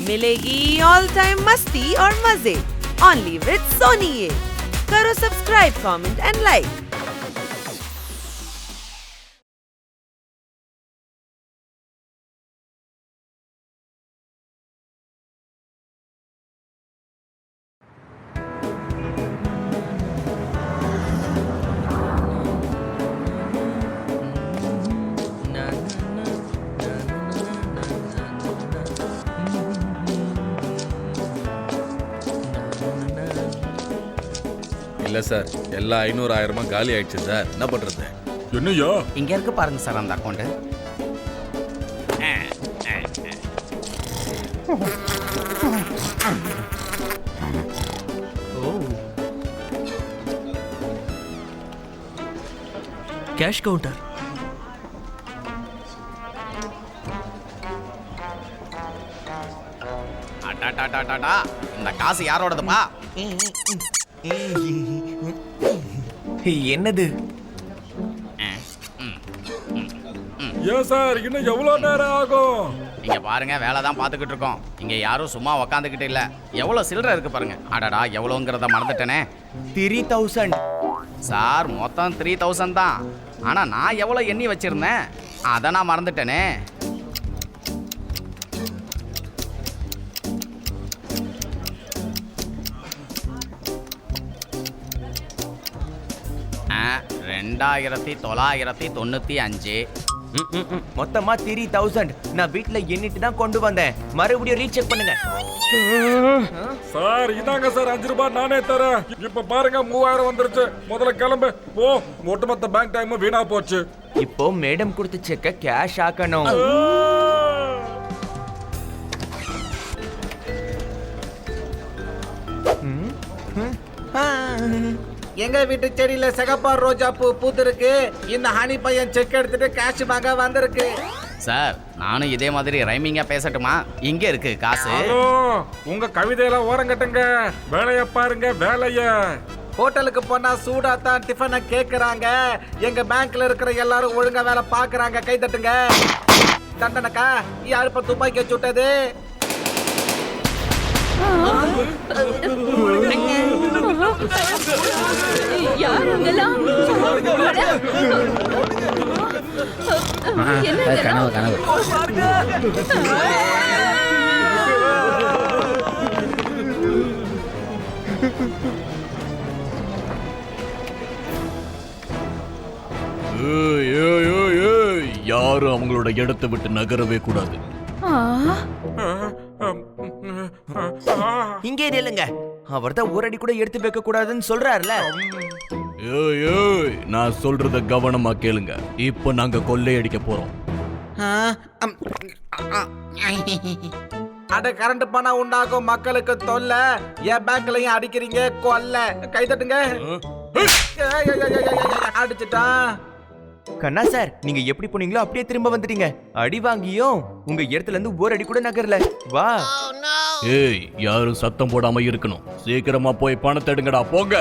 मिलेगी all time मस्ती और मजे ओनली विद सोनी। ये करो सब्सक्राइब, कमेंट एंड लाइक। இல்ல சார், எல்லா 500,000 காலி ஆயிடுச்சு சார். என்ன பண்றது? என்னையா இங்க இருக்கு பாருங்க சார் அந்த அக்கௌண்ட். Cash counter. இந்த காசு யாரோடதுப்பா? என்னது? ஏன் சார் இன்னும் எவ்வளவு நேரம் ஆகும்? இங்க பாருங்க, வேலை தான் பார்த்துக்கிட்டு இருக்கோம். இங்க யாரும் சும்மா உக்காந்துக்கிட்டு இல்ல. எவ்வளவு சில்லறை இருக்கு பாருங்க. அடடா, எவ்வளோங்கிறத மறந்துட்டேனே. 3000 சார், மொத்தம் 3000 தான். ஆனா நான் எவ்வளவு எண்ணி வச்சிருந்தேன் அதை நான் மறந்துட்டேனே. ஆ, 2995. மொத்தமா 3000. நான் வீட்ல எண்ணிட்டு தான் கொண்டு வந்தேன். மறுபடியும் ரீசெக் பண்ணுங்க. சார் இதாங்க சார் 5 ரூபாய் நானே தரேன். இப்ப பாருங்க 3000 வந்துருச்சு. முதல்ல கிளம்பு போ. ஒட்டுமொத்த பேங்க் டைம் வீணா போச்சு. இப்போ மேடம் கொடுத்த செக்க கேஷ் ஆக்கணும். எங்க வீட்டு செடியில சிகப்பா ரோஜா பூ பூத்திருக்கு. இந்த ஹனி பையன் செக் எடுத்துட்டு கேஷ் வாங்க வந்திருக்கு. சார், நானும் இதே மாதிரி ரைமிங்கா பேசட்டுமா? இங்க இருக்கு காசு. ஹலோ, உங்க கவிதையெல்லாம் ஓரங்கட்டுங்க. வேலைய பாருங்க, வேலைய. ஹோட்டலுக்கு போனா சூடா தான் டிஃபனை கேக்குறாங்க. எங்க பேங்க்ல இருக்கிற எல்லாரும் ஒழுங்கா வேலை பாக்குறாங்க. கை தட்டுங்க. தண்டனக்கா, யாரு இப்ப துப்பாக்கி சுட்டது? கனவு கனவு. யாரும் அவங்களோட இடத்தை விட்டு நகரவே கூடாது. இங்கே இல்லைங்க, அவர் தான் ஒரு அடி கூட எடுத்து வைக்க கூடாதுன்னு சொல்றாருல. நான் சொல்றத கவனமா கேளுங்க. இப்போ நாங்க கொள்ளையடிக்க போறோம். அட, கரண்ட் பணம் உண்டாகும் மக்களுக்கு தொல்லை. என் பேங்க்லயும் அடிக்கிறீங்க கொல்ல. கை தட்டுங்க. அடிச்சுட்டான். கண்ணா சார், நீங்க எப்படி போனீங்களோ அப்படியே திரும்ப வந்துட்டீங்க. அடி வாங்கியும் உங்க இடத்துல இருந்து ஒரு அடி கூட நகரல. வா. ஏய், யாரும் சத்தம் போடாம இருக்கணும். சீக்கிரமா போய் பணத்தை எடுங்கடா, போங்க.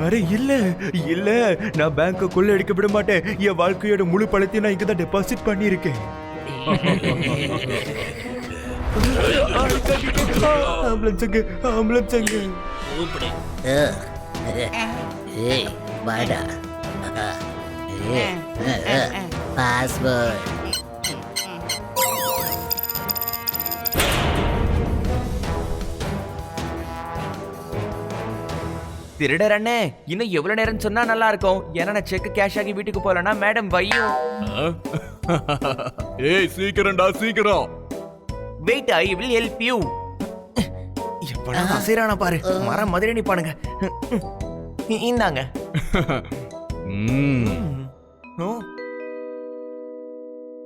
அரே இல்ல இல்ல, நான் பேங்க கொள்ள அடிக்க விட மாட்டேன். என் வாழ்க்கையோட முழு பணத்தையும் நான் இங்க தான் டெபாசிட் பண்ணியிருக்கேன். ஆம்புலன்ஸுங்க. ஏய் வாடா. பாஸ்வேர்ட். திருடர் அண்ணே, இன்னும் எவ்வளவு நேரம் சொன்னா நல்லா இருக்கும். ஏன்னா நான் செக் கேஷ் ஆகி வீட்டுக்கு போலனா மேடம் வையும். ஏய் சீக்கிரம்டா, சீக்கிரம். Wait, I will help you. எப்படா அசைரான பாரு, மரம் மாதிரி நிப்பானுங்க. இந்தாங்க.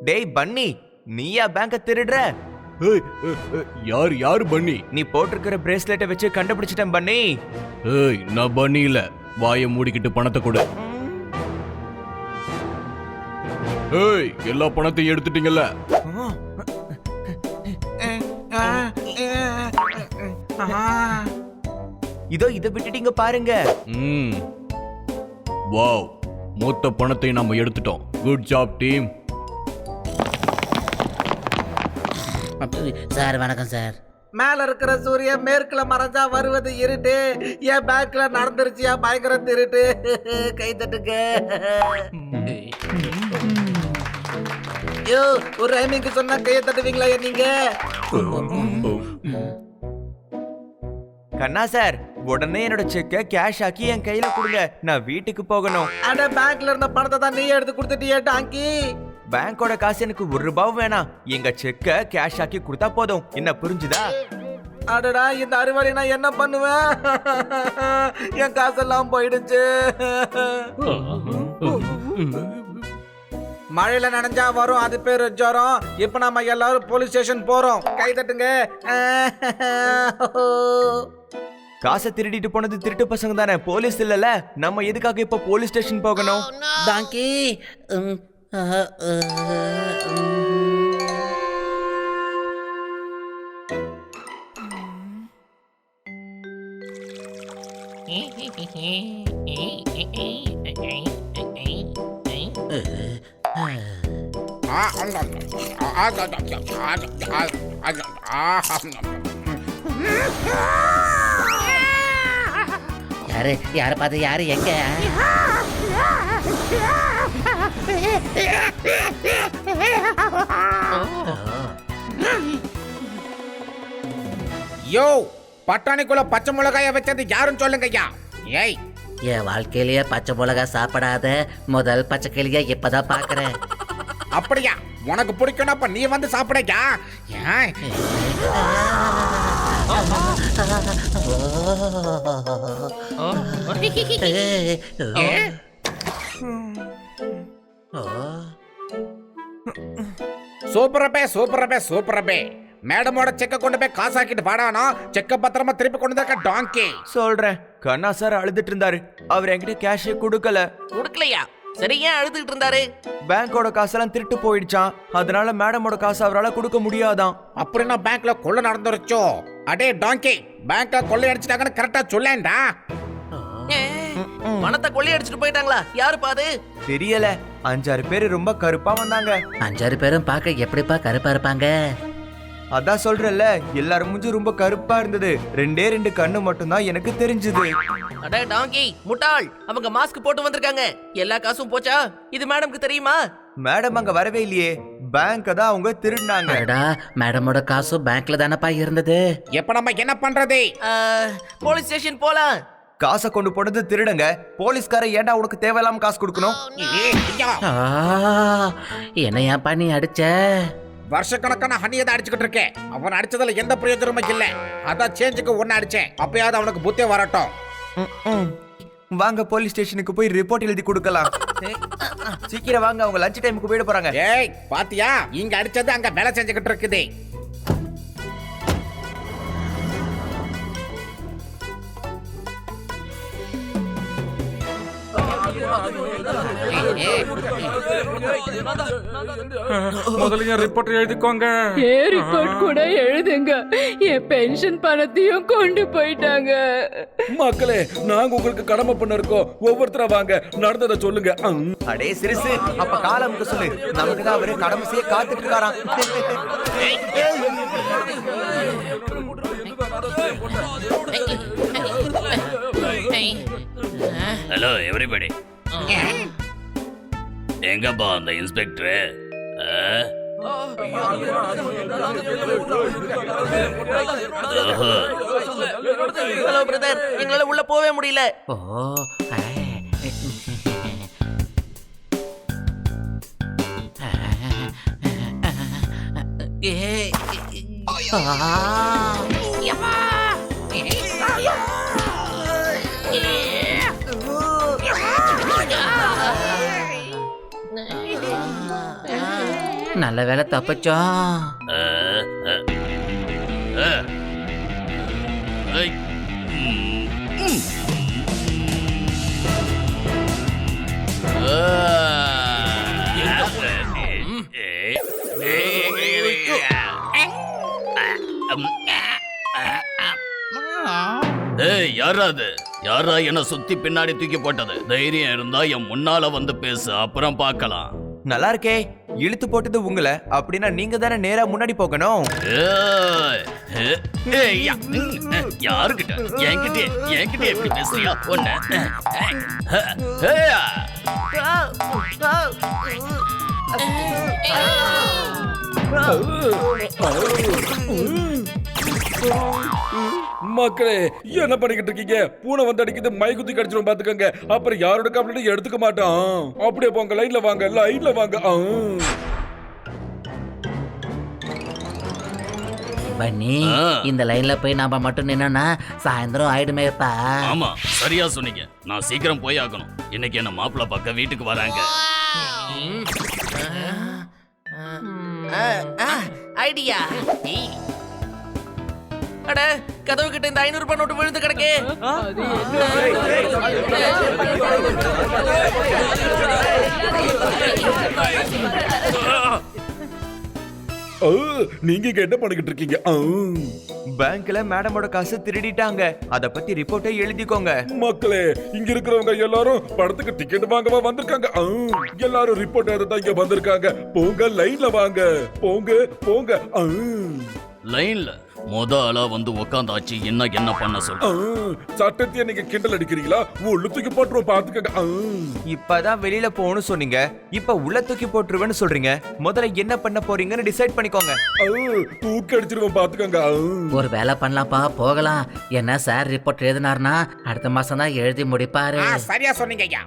டேய் பன்னி, நீயா பேங்க திருடுற? யாரு பன்னி? நீ போட்டிருக்கிற பிரேஸ்லெட்டை வச்சு கண்டுபிடிச்சிட்டேன் பன்னி. ஏய், நான் பன்னி இல்ல. வாயை மூடிக்கிட்டு பணத்தை கொடு. ஏய், எல்லா பணத்தையும் எடுத்துட்டீங்கல்ல? இதோ இதை விட்டுட்டீங்க பாருங்க. வாவ், மொத்த பணத்தை நாம எடுத்துட்டோம். Good job team. சார் வணக்கம் சார். மேல இருக்கிற சூரியன் மேற்குல மறைஞ்சா வருவது இருட்டு. என் பேங்க்ல நடந்துருச்சியா பயங்கர திருட்டு. கை தட்டுங்க. யோ, ஒரு ரைமிங்க்கு சொன்னா கையை தட்டுவீங்களா நீங்க? கண்ணா சார், உடனே என்னோட செக்கை கேஷ் ஆக்கி என் கையில கொடுங்க. நான் வீட்டுக்கு போகணும். அட பேங்க்ல இருந்த பணத்தை தான் நீ எடுத்து கொடுத்துட்டியே டாங்கி. பேங்கோட காசு எனக்கு ₹1 வேணாம். எங்க செக்க கேஷ் ஆக்கி கொடுத்தா போதும். என்ன புரிஞ்சுதா? அடடா, இந்த அறுவடை நான் என்ன பண்ணுவேன்? என் காசெல்லாம் போயிடுச்சு. மழையில நனைஞ்சா வரும், அது பேரு ஜுரம். இப்ப நம்ம எல்லாரும் போலீஸ் ஸ்டேஷன் போறோம். கை தட்டுங்க. காசை திருடிட்டு போனது திருட்டு பசங்க தானே, போலீஸ் இல்லல. நம்ம எதுக்காக இப்ப போலீஸ் ஸ்டேஷன் போகணும்? டாங்கி. யாரு யார பார்த்து யாரு எங்க? யோ, பட்டாணிக்குள்ள பச்சை மிளகாய வச்சது யாருன்னு சொல்லுங்க ஐயா. ஏய், என் வாழ்க்கையிலேயே பச்சை மிளகா சாப்பிடாத முதல் பச்சை கிளிய இப்பதான் பாக்குறேன். அப்படியா? உனக்கு பிடிக்கணும், அப்ப நீ வந்து சாப்பிடையா? ஏன்? சூப்பரப்பே சூப்பரப்பே சூப்பரப்பே. மேடமோட செக்க கொண்டு போய் காசாக்கிட்டு பாடானா, செக்க பத்திரமா திருப்பி கொண்டு வந்திருக்க டாங்கி. சொல்றேன். கண்ணா சார் அழுதுட்டு இருந்தாரு. அவர் என்கிட்ட கேஷே கொடுக்கல. கொடுக்கலையா? சரி, ஏன் அழுதுகிட்டு இருந்தாரு? பேங்கோட காசெல்லாம் திருட்டு போயிடுச்சான். அதனால மேடமோட காசு அவரால் கொடுக்க முடியாதான். அப்படின்னா பேங்க்ல கொள்ள நடந்துருச்சோ? அடே டாங்கி, பேங்க்ல கொள்ளை அடிச்சிட்டாங்கன்னு கரெக்டா சொல்லேன்டா. பணத்தை கொள்ளையடிச்சிட்டு போயிட்டாங்களா? யாரு பாது? தெரியல. 5-6 பேர் ரொம்ப கருப்பா வந்தாங்க. 5-6 பேரும் பார்க்க எப்படிப்பா கருப்பா இருப்பாங்க? அதான் சொல்றேன்ல, எல்லாரும் மூஞ்சி ரொம்ப கருப்பா இருந்தது. 2 கண்ணு மட்டும் தான் எனக்கு தெரிஞ்சது. அடே டாங்கி முட்டாள், அவங்க மாஸ்க் போட்டு வந்திருக்காங்க. எல்லா காசும் போச்சா? இது மேடம்க்கு தெரியுமா? மேடம் அங்க வரவே இல்லையே. பேங்க் தான் அவங்க திருடினாங்க. அடடா, மேடமோட காசு பேங்க்ல தானப்பா இருந்தது. எப்ப நம்ம என்ன பண்றது? போலீஸ் ஸ்டேஷன் போலாம். காசை கொண்டு போனது திருடுங்க. போலீஸ்கார ஏன்டா உனக்கு தேவையில்லாம காசு கொடுக்கணும்? என்னையாப்பா நீ அடிச்ச? வருஷக்கணக்கான ஹனியதை அடிச்சுக்கிட்டு இருக்கேன். அவன் அடிச்சதுல எந்த பிரயோஜனமும் இல்ல. அதான் சேஞ்சுக்கு ஒன்னு அடிச்சேன். அப்பயாவது அவனுக்கு புத்திய வரட்டும். வாங்க போலீஸ் ஸ்டேஷனுக்கு போய் ரிப்போர்ட் எழுதி கொடுக்கலாம். சீக்கிரம் வாங்க, அவங்க லஞ்ச் டைமுக்கு போயிட போறாங்க. ஏய், பாத்தியா? இங்க அடிச்சது அங்க வேலை செஞ்சுக்கிட்டு இருக்குது. முதல்ல ரிப்போர்ட் எழுதிக்கோங்க. ரிப்போர்ட் கூட எழுதுங்க. என் பென்ஷன் பணத்தையும் கொண்டு போயிட்டாங்க. மக்களே, நாங்க உங்களுக்கு கடமை பண்ண இருக்கோம். ஒவ்வொருத்தரா வாங்க, நடந்ததை சொல்லுங்க. அடே சிறுசு, அப்ப காலமுக்கு சொல்லு. நமக்கு தான் அவரு கடமை செய்ய காத்துட்டு இருக்காராம். ஹலோ எவ்ரிபடி, எங்கப்பா அந்த இன்ஸ்பெக்டர்? ஹலோ பிரதர், எங்களால உள்ள போவே முடியல. நல்ல வேலை தப்பிச்சோம். யாரா என்ன சுத்தி பின்னாடி தூக்கி போட்டது? தைரியம் இருந்தா என் முன்னால வந்து பேசு, அப்புறம் பார்க்கலாம். நல்லா இருக்கே. இழுத்து போட்டது உங்களை, அப்படின்னா நீங்க தானே நேரா முன்னாடி போகணும். யாருக்கிட்ட என்கிட்ட எப்படி பேசுறியா ஒண்ணு? மக்களே என்ன பண்ணிக்கிட்டு இருக்கீங்க? பூனை வந்து அடிக்குது, மை குத்தி கடிச்சிரும் பாத்துக்கங்க. அப்புறம் யாரோட கம்ப்ளைண்ட் எடுத்துக்க மாட்டான். அப்படியே போங்க, லைன்ல வாங்க, லைன்ல வாங்க. பன்னி, இந்த லைன்ல போய் நாம மட்டும் நின்னா சாயந்தரம் ஆயிடுமேப்பா. ஆமா, சரியா சொன்னீங்க. நான் சீக்கிரம் போய் ஆகணும். இன்னைக்கு என்ன மாப்பிள்ளை பார்க்க வீட்டுக்கு வராங்க. ஐடியா. அட, கதவு கிட்ட இந்த 500 ரூபாய் நோட்டு விழுந்து கிடக்கே. நீங்க இங்க என்ன பண்ணிக்கிட்டு இருக்கீங்க? பேங்க்ல மேடமோட காசு திருடிட்டாங்க. அத பத்தி ரிப்போர்ட்டை எழுதிக்கோங்க. மக்களே, இங்க இருக்கிறவங்க எல்லாரும் படத்துக்கு டிக்கெட் வாங்கவா வந்திருக்காங்க. எல்லாரும் ரிப்போர்ட் எடுத்து இங்க வந்திருக்காங்க. போங்க, லைன்ல வாங்க. போங்க போங்க. லைன்ல மொத ஆளா வந்து உக்காந்தாச்சு. என்ன பண்ண சொல்ற? சட்டத்தையே நீங்க கிண்டல் அடிக்கிறீங்களா? உள்ள தூக்கி போட்டுருவோம், பாத்துக்கங்க. இப்பதான் வெளியில போகணும்னு சொன்னீங்க, இப்ப உள்ள தூக்கி போட்டுருவேன்னு சொல்றீங்க. முதல்ல என்ன பண்ண போறீங்கன்னு டிசைட் பண்ணிக்கோங்க. தூக்கி அடிச்சிருவோம், பாத்துக்கங்க. ஒரு வேலை பண்ணலாம்ப்பா, போகலாம். என்ன சார் ரிப்போர்ட் எழுதினார்னா அடுத்த மாசம் தான் எழுதி முடிப்பாரு. சரியா சொன்னீங்க ஐயா.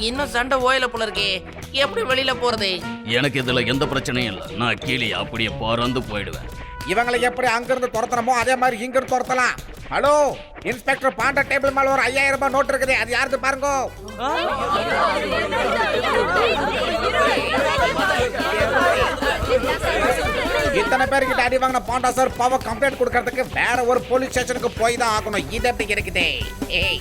இன்னும் சண்டை ஓயல போல இருக்கே. எப்படி வெளியில போறது? எனக்கு இதுல எந்த பிரச்சனையும் இல்ல. நான் கீழே அப்படியே பறந்து போயிடுவேன். இவங்களை எப்படி அங்கிருந்து துரத்தணுமோ அதே மாதிரி இங்க இருந்து துரத்தலாம். ஹலோ இன்ஸ்பெக்டர், பாண்ட டேபிள் மேல ஒரு 5000 ரூபாய் நோட் இருக்குது. அது யாருக்கு பாருங்க. இத்தனை பேர்கிட்ட அடி வாங்கின பாண்டா சார் பாவ கம்ப்ளைண்ட் கொடுக்கறதுக்கு வேற ஒரு போலீஸ் ஸ்டேஷனுக்கு போய் தான் ஆகணும். இது எப்படி இருக்குது? ஏய்,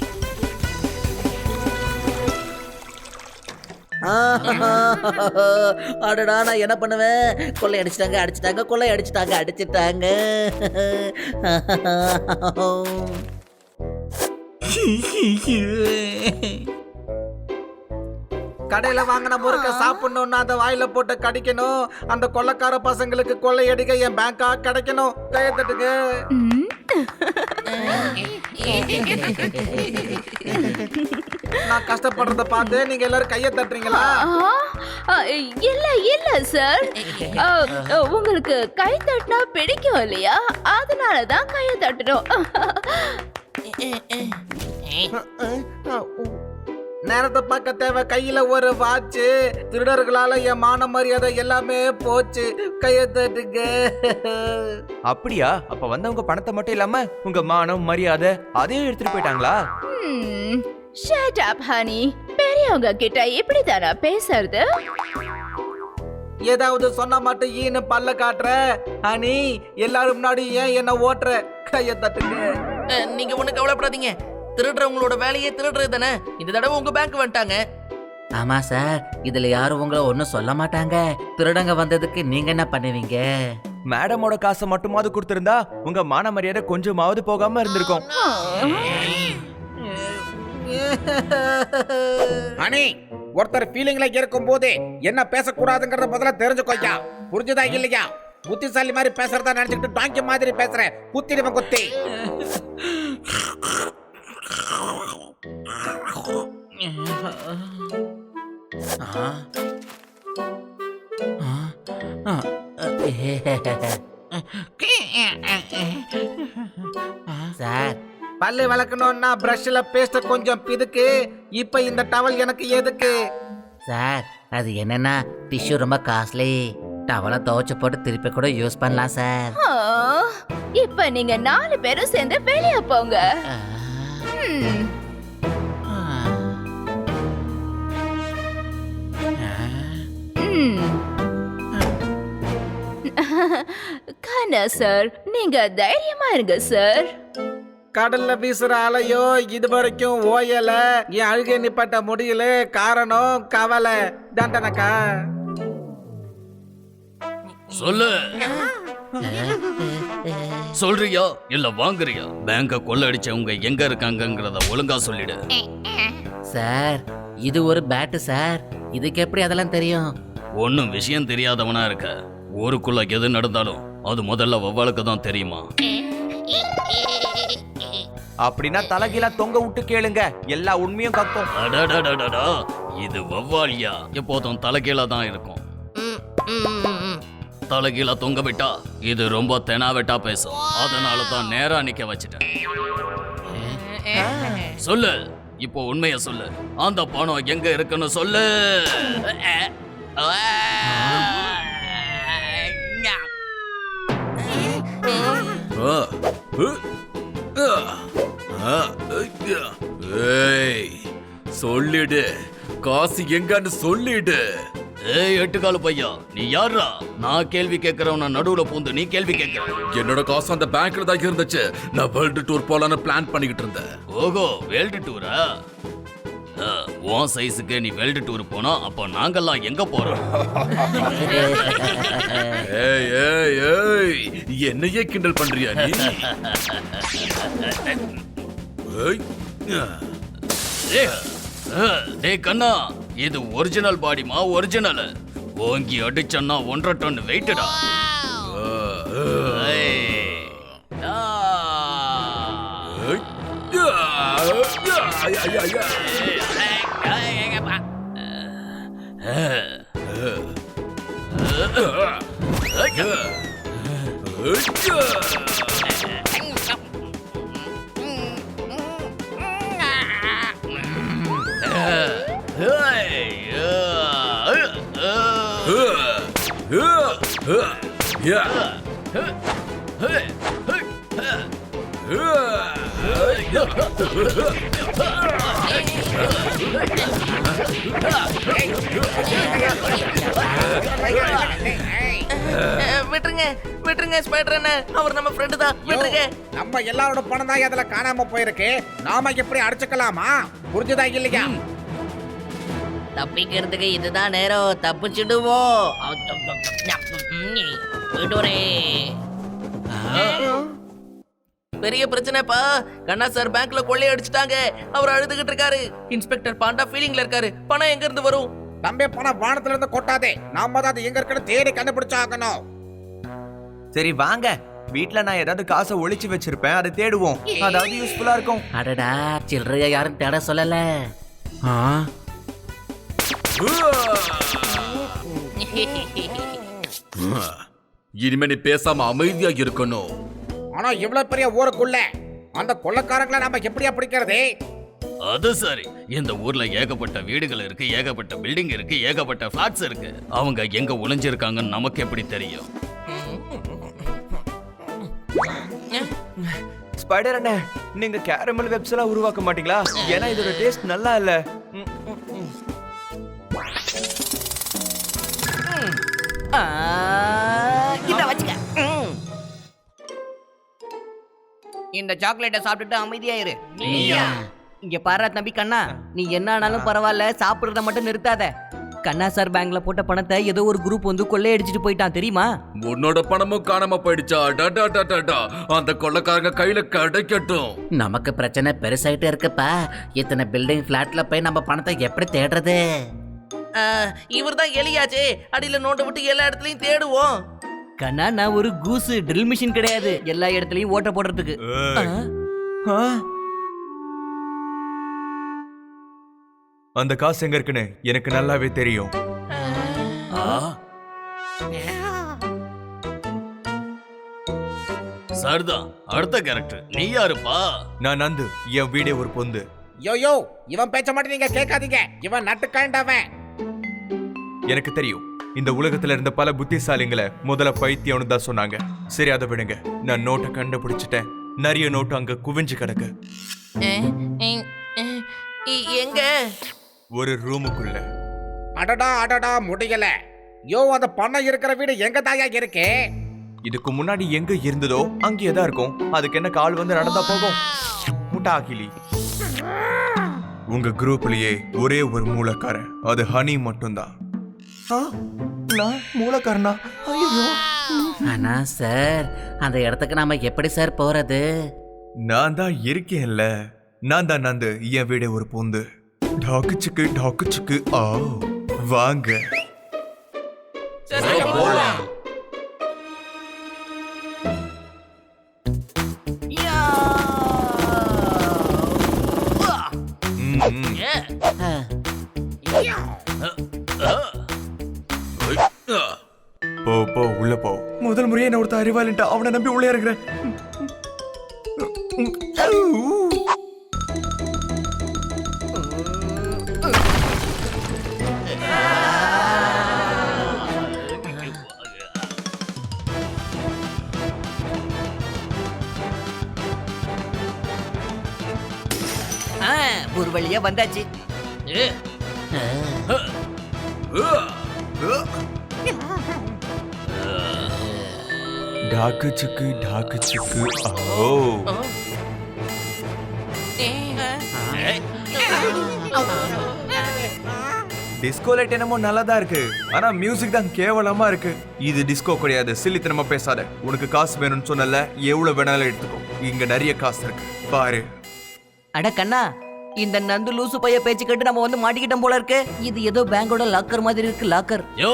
அடடா, நான் என்ன பண்ணுவேன்? கொள்ளை அடிச்சிட்டாங்க, கொள்ளை அடிச்சிட்டாங்க. கடையில வாங்கின முறுக்க சாப்பிடணும்னா அந்த வாயில போட்டு கடிக்கணும். அந்த கொள்ளைக்கார பசங்களுக்கு கொள்ளையடிக்க என் பேங்கா கிடைக்கணும். கையை தட்டுங்க. நான் கஷ்டப்படுறத பார்த்து நீங்க எல்லாரும் கையை தட்டுறீங்களா? இல்ல சார், உங்களுக்கு கை தட்டினா பிடிக்கும் இல்லையா? அதனாலதான் கையை தட்டுறோம். நேரத்தை பார்க்க தேவை. கையில ஒரு வாட்ச். திருடர்களால என் மான மரியாதை எல்லாமே போச்சு. கையை தட்டுங்க. அப்படியா? அப்ப வந்தவங்க பணத்தை மட்டும் இல்லாம உங்க மானம் மரியாதை அதையும் எடுத்துட்டு போயிட்டாங்களா? Shut up honey. பெரியவங்க கிட்ட இப்படி தானா பேசுறது? ஏதாவது சொன்னா மட்டும் ஈன்னு பல்ல காட்டுற. ஹனி, எல்லாரும் முன்னாடி ஏன் என்ன ஓட்டுற? கையை தட்டுங்க. நீங்க ஒண்ணு கவலைப்படாதீங்க. திருடுறவங்களோட வேலையே திருடுறது தானே. இந்த தடவை உங்க பேங்க் வந்துட்டாங்க. ஆமா சார், இதுல யாரும் உங்களை ஒன்னும் சொல்ல மாட்டாங்க. திருடங்க வந்ததுக்கு நீங்க என்ன பண்ணுவீங்க? மேடமோட காசை மட்டுமாவது கொடுத்திருந்தா உங்க மான மரியாதை கொஞ்சமாவது போகாம இருந்திருக்கும். ஹனி, ஒருத்தர் ஃபீலிங்ல இருக்கும் போது என்ன பேசக்கூடாதுங்கறத முதல்ல தெரிஞ்சுக்கோயா. புரிஞ்சுதா இல்லையா? புத்திசாலி மாதிரி பேசுறதா நினைச்சுக்கிட்டு டாங்கி மாதிரி பேசுற. குத்திடுவன் குத்தி. சார், பல்லு விளக்கணும்னா பிரஷ்ல பேஸ்ட் கொஞ்சம் பிதுக்கு. இப்ப இந்த டவல் எனக்கு எதுக்கு? சார், அது என்னன்னா டிஷ்யூ ரொம்ப காஸ்ட்லி. டவலை துவைச்சு போட்டு திருப்பி கூட யூஸ் பண்ணலாம் சார். இப்ப நீங்க 4 பேரும் சேர்ந்து வெளியே போங்க. கண்ணா சார், நீங்க தைரியமா இருங்க சார். கடல்ல வீசுற அலையோ இது வரைக்கும் ஓயல. என் அழுகை நிப்பட்ட முடியல. காரணம் கவலை. தண்டனக்கா சொல்லு. சொல்றியா இல்ல வாங்குறியா? பேங்க கொள்ளடிச்சவங்க எங்க இருக்காங்கங்கறத ஒழுங்கா சொல்லிடு. சார், இது ஒரு பேட்டு சார். இதுக்கு எப்படி அதெல்லாம் தெரியும்? ஒன்னும் விஷயம் தெரியாதவனா இருக்க. ஊருக்குள்ள எது நடந்தாலும் அது முதல்ல வவ்வாலுக்கு தான் தெரியுமா? அப்படின்னா தலைகீழா தொங்க விட்டு கேளுங்க, எல்லா உண்மையும் கக்கும். அடடடடடா, இது வவ்வாலியா? எப்போதும் தலைகீழா தான் இருக்கும். தலைகீழா தொங்க விட்டா இது ரொம்ப தெனாவெட்டா பேசும். அதனால தான் நேரா நிக்க வச்சுட்டேன். சொல்லு, இப்போ உண்மைய சொல்லு. அந்த பணம் எங்க இருக்குன்னு சொல்லு. சொல்லிடு, காசு எங்கன்னு சொல்லிடு. ஏய் எட்டுக்கால பையா, நீ யாரா? நான் கேள்வி கேட்கறவன நடுவுல பூந்து நீ கேள்வி கேட்கற. என்னோட காசு அந்த பேங்க்ல தான் இருந்துச்சு. நான் வேர்ல்டு டூர் போலான்னு பிளான் பண்ணிக்கிட்டு இருந்தேன். ஓகோ, வேர்ல்டு டூரா? உன் சைஸுக்கு நீ வேர்ல்டு டூர் போனா அப்ப நாங்கெல்லாம் எங்க போறோம்? ஏய் ஏய் ஏய், என்னையே கிண்டல் பண்றியா நீ? ஏய், டேய் கண்ணா, இது ஒரிஜினல் பாடிமா, ஒரிஜினல். ஓங்கி அடிச்சன்னா 1.5 டன் வெயிட்டடா. விட்டுருங்க விட்டுருங்க ஸ்பைடர், அவர் நம்ம ஃப்ரெண்டு தான், விட்டுருங்க. நம்ம எல்லாரோட பணம் தான் அதுல காணாம போயிருக்கு. நாம எப்படி அடிச்சுக்கலாமா? புரிஞ்சுதா இல்லையா? தப்பிக்கிறதுக்கு இதுதான் நேரம், தப்பிச்சிடுவோம். பெரிய பிரச்சனைப்பா. கண்ணா சார் பேங்க்ல கொள்ளை அடிச்சுட்டாங்க. அவர் அழுதுகிட்டு இருக்காரு. இன்ஸ்பெக்டர் பாண்டா ஃபீலிங்ல இருக்காரு. பணம் எங்க இருந்து வரும்? தம்பி, பணம் வானத்துல இருந்து கொட்டாதே. நாம தான் அது எங்க இருக்குன்னு தேடி கண்டுபிடிச்சாகணும். சரி வாங்க, வீட்ல நான் ஏதாவது காசை ஒளிச்சு வச்சிருப்பேன், அதை தேடுவோம். அதாவது யூஸ்ஃபுல்லா இருக்கும். அடடா, சில்லறையா யாரும் தேட சொல்லல. இனிமே நீ பேசாம அமைதியா இருக்கணும். ஆனா இவ்வளவு பெரிய ஊருக்குள்ள அந்த கொள்ளைக்காரங்களை நாம எப்படியா பிடிக்கிறது? அது சரி, இந்த ஊர்ல ஏகப்பட்ட வீடுகள் இருக்கு, ஏகப்பட்ட பில்டிங் இருக்கு, ஏகப்பட்ட ஃபிளாட்ஸ் இருக்கு. அவங்க எங்க ஒளிஞ்சிருக்காங்கன்னு நமக்கு எப்படி தெரியும்? ஸ்பைடர் அண்ணே, நீங்க கேரமல் வெப்ஸ் எல்லாம் உருவாக்க மாட்டீங்களா? ஏன்னா இதோட டேஸ்ட் நல்லா இல்ல. இந்த சாக்லேட்டை சாப்பிட்டுட்டு அமைதியாயிரு. இங்க பாரு தம்பி கண்ணா, நீ என்ன ஆனாலும் பரவாயில்ல, சாப்பிடுறத மட்டும் நிறுத்தாத. கண்ணா சார் பேங்க்ல போட்ட பணத்தை ஏதோ ஒரு குரூப் வந்து கொள்ளையடிச்சிட்டு போயிட்டான் தெரியுமா? உன்னோட பணமும் காணாம போயிடுச்சா? அந்த கொள்ளைக்காரங்க கையில கிடைக்கட்டும். நமக்கு பிரச்சனை பெருசாயிட்டே இருக்குப்பா. இத்தனை பில்டிங் பிளாட்ல போய் நம்ம பணத்தை எப்படி தேடுறது? இவர் தான் எலியாச்சே. அடியில நோண்ட விட்டு எல்லா இடத்துலயும் தேடுவோம். கண்ணா, நான் ஒரு கூசு, ட்ரில் மிஷின் கிடையாது எல்லா இடத்துலயும் ஓட்ட போடுறதுக்கு. அந்த காசு எங்க இருக்குன்னு எனக்கு நல்லாவே தெரியும். சரிதான், அடுத்த கேரக்டர் நீ யாருப்பா? நான் நந்து, என் வீடே ஒரு பொந்து. யோ, இவன் பேச்ச மட்டும் நீங்க கேட்காதீங்க. இவன் நட்டுக்காண்டவன். எனக்கு தெரியும், இந்த உலகத்துல இருந்த பல புத்திசாலிங்களை முதல்ல பைத்தியம்னு தான் சொன்னாங்க. சரி, அதை விடுங்க. நான் நோட்டை கண்டுபிடிச்சிட்டேன். நிறைய நோட்டு அங்க குவிஞ்சு கிடக்கு. எங்க? ஒரு ரூமுக்குள்ள. அடடா முடியல. யோ, அந்த பணம் இருக்கிற வீடு எங்க தாயா இருக்கு? இதுக்கு முன்னாடி எங்க இருந்ததோ அங்கேயே தான் இருக்கும். அதுக்கு என்ன கால் வந்து நடந்தா போகும்? முட்டாகிலி, உங்க குரூப்லயே ஒரே ஒரு மூலக்காரன், அது ஹனி மட்டும்தான். நான் மூலக்காரனா? ஆனா சார், அந்த இடத்துக்கு நாம எப்படி சார் போறது? நான் தான் இருக்கேன்ல. நான் தான் நந்து, என் வீடே ஒரு பொந்து. டாக்குச்சுக்கு ஆ வாங்க. போலாம். போ போ உள்ள போ. முதல் முறையே நான் ஒருத்த அறிவாளின்ட்டா அவனை நம்பி உள்ளே இருக்கிறேன். ஒரு வழியா வந்தாச்சு. டாக்கு சுக்கு ஓ. டிஸ்கோ லைட் என்னமோ நல்லா தான் இருக்கு, ஆனா மியூசிக் தான் கேவலமா இருக்கு. இது டிஸ்கோ கிடையாது, சில்லித்தனமா பேசாத. உனக்கு காசு வேணும்னு சொன்னல, எவ்வளவு வேணாலும் எடுத்துக்கோ. இங்க நிறைய காசு இருக்கு பாரு. அட கண்ணா, இந்த நந்து லூசு பைய பேச்சு கேட்டு நம்ம வந்து மாட்டிக்கிட்டோம் போல இருக்கு. இது ஏதோ பேங்கோட லாக்கர் மாதிரி இருக்கு. லாக்கர் யோ,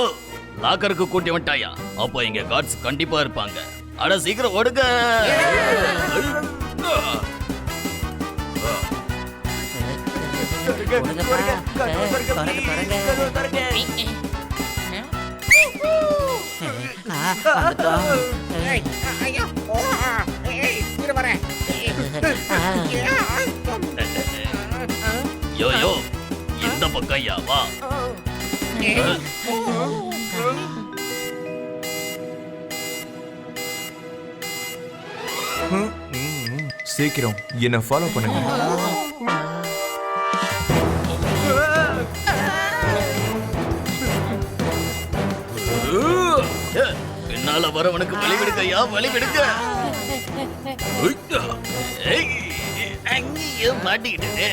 லாக்கருக்கு கூட்டி வந்துட்டாயா? அப்போ இங்க கார்ட்ஸ் கண்டிப்பா இருப்பாங்க. அட சீக்கிரம் ஓடுங்க. யோ யோ, இந்த பக்கம் ஐயா வா. சீக்கிரம் என்ன ஃபாலோ பண்ணுங்க. பின்னால வரவனுக்கு வழி விடுங்க ஐயா, வழி விடுங்க. அங்கேயே மாட்டிக்கிட்டு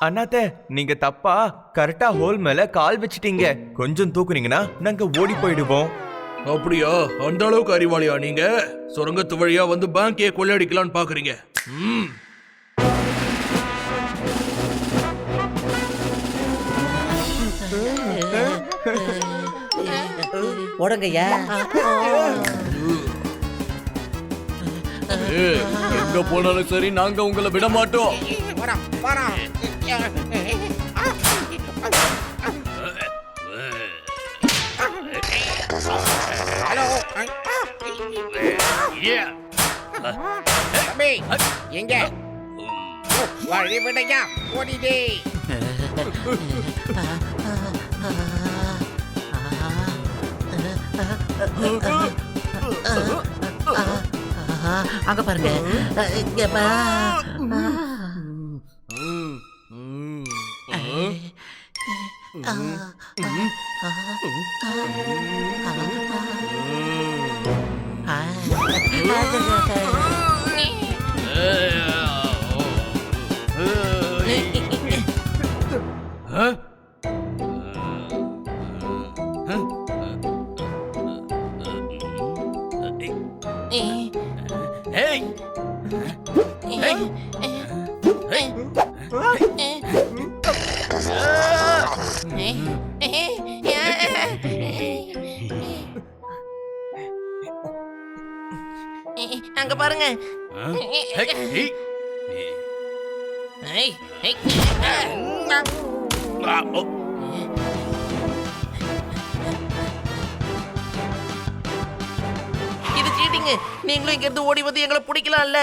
அண்ணாத்தே, நீங்க தப்பா கரெக்டா ஹோல் மேல கால் வச்சிட்டீங்க. கொஞ்சம் தூக்குனீங்கன்னா நாங்க ஓடி போயிடுவோம். அப்படியா? அந்த அளவுக்கு அறிவாளியா நீங்க? சுரங்கத்து வழியா வந்து பேங்கே கொள்ளையடிக்கலாம்னு பாக்குறீங்க? ஓடுங்கய்யா. எங்க போனாலும் சரி, நாங்க உங்களை விட மாட்டோம். எங்க வழி விடையா? ஓடிடே. அங்க பாருங்க. இங்க பா. அங்க பாருங்க. இது சீட்டிங். நீங்களும் இங்க இருந்து ஓடி வந்து எங்களை பிடிக்கலாம்ல.